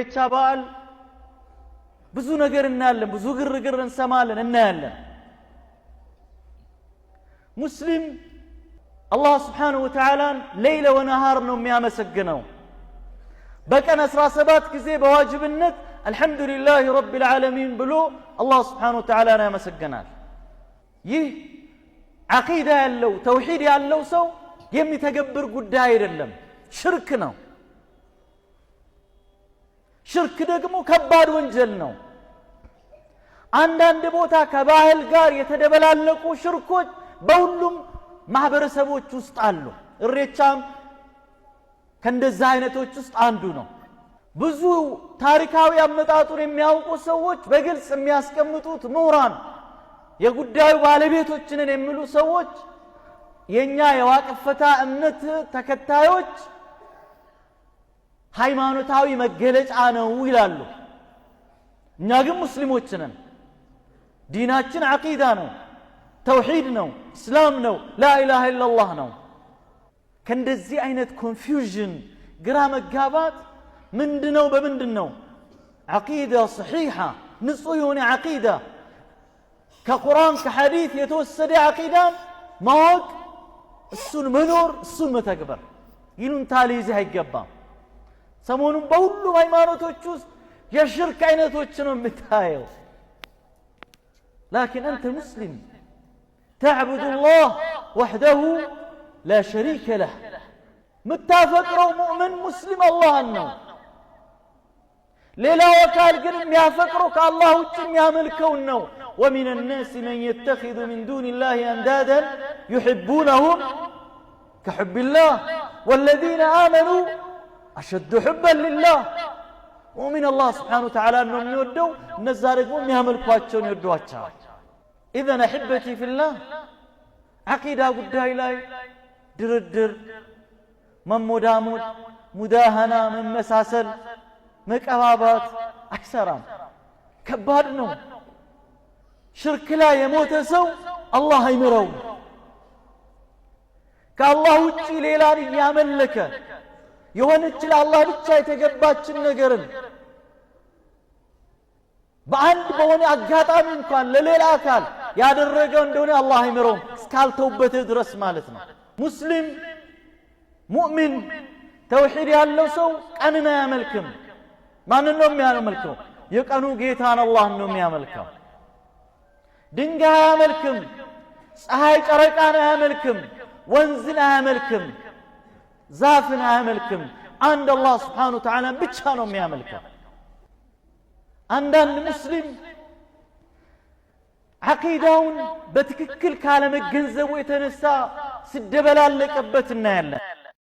የቻባል ብዙ ነገር እናያለን፣ ብዙ ግርግር እንሰማለን እናያለን። ሙስሊም አላህ Subhanahu Wa Ta'ala ሌሊት ወነሃር ነው የሚያመሰግነው። በቀን 17 ጊዜ በዋጅብነት አልহামዱሊላህ ረቢል ዓለሚን ብሎ አላህ Subhanahu Wa Ta'ala ያመሰግናል። ይህ አቂዳ ያለው ተውሂድ ያለው ሰው የሚተገብር ጉዳይ አይደለም፣ ሽርክ ነው። ሽርክ ደግሞ ከባድ ወንጀል ነው። አንዳንድ ቦታ ከባህል ጋር የተደበላለቁ ሽርኮች በሁሉም ማህበረሰቦች ውስጥ አሉ። እሬቻም ከእንደዛ አይነቶች ውስጥ አንዱ ነው። ብዙ ታሪካዊ አመጣጡን የሚያውቁ ሰዎች በግልጽ የሚያስቀምጡት ምሁራን የጉዳዩ ባለቤቶችንን የሚሉ ሰዎች የኛ የዋቅፈታ እምነት ተከታዮች ሃይማኖታዊ መገለጫ ነው ይላሉ። እኛ ግን ሙስሊሞች ነን። ዲናችን አቂዳ ነው፣ ተውሂድ ነው፣ እስላም ነው፣ ላኢላሃ ኢላላህ ነው። ከእንደዚህ አይነት ኮንፊውዥን ግራ መጋባት ምንድነው? በምንድነው? አቂዳ ሰሒሓ ንጹህ የሆነ አቂዳ ከቁርአን ከሐዲስ የተወሰደ አቂዳን ማወቅ፣ እሱን መኖር፣ እሱን መተግበር። ይሉንታ ሊይዝህ አይገባም። ሰሞኑን በሁሉም ሃይማኖቶች ውስጥ የሽርክ አይነቶች ነው የምታየው። لكن أنت مسلم تعبد الله وحده لا شريك له. متافقروا مؤمن مسلم الله النو ليلا وكال قرم يافقروا كالله وجم ياملكوا النو. ومن الناس من يتخذ من دون الله أندادا يحبونهم كحب الله والذين آمنوا أشد حبا لله. ومن الله سبحانه وتعالى أنهم يودوا النزارق هم ياملكوا أتشون يودوا أتشون. إذن أحبتي في الله عقيدة قدها إلهي دردر من مدامل مداهنة من مساسل مكأبابات أكثرام كبارنو شرك لا يموت سو الله يمرو كالله وجي ليلاني يعمل لك يوانج الله بيتشا يتقبات النقرن በአንድ በሆነ አጋጣሚ እንኳን ለሌላ አካል ያደረገው እንደሆነ አላህ ይምረው እስካልተውበት ድረስ ማለት ነው። ሙስሊም ሙእሚን ተውሂድ ያለው ሰው ቀንን አያመልክም። ማንን ነው የሚያመልከው? የቀኑ ጌታን አላህን ነው የሚያመልከው። ድንጋይ አያመልክም፣ ፀሐይ ጨረቃን አያመልክም፣ ወንዝን አያመልክም፣ ዛፍን አያመልክም። አንድ አላህ Subhanahu Wa Ta'ala ብቻ ነው የሚያመልከው። አንዳንድ ሙስሊም አቂዳውን በትክክል ካለመገንዘቡ የተነሳ ሲደበላለቀበት እናያለን።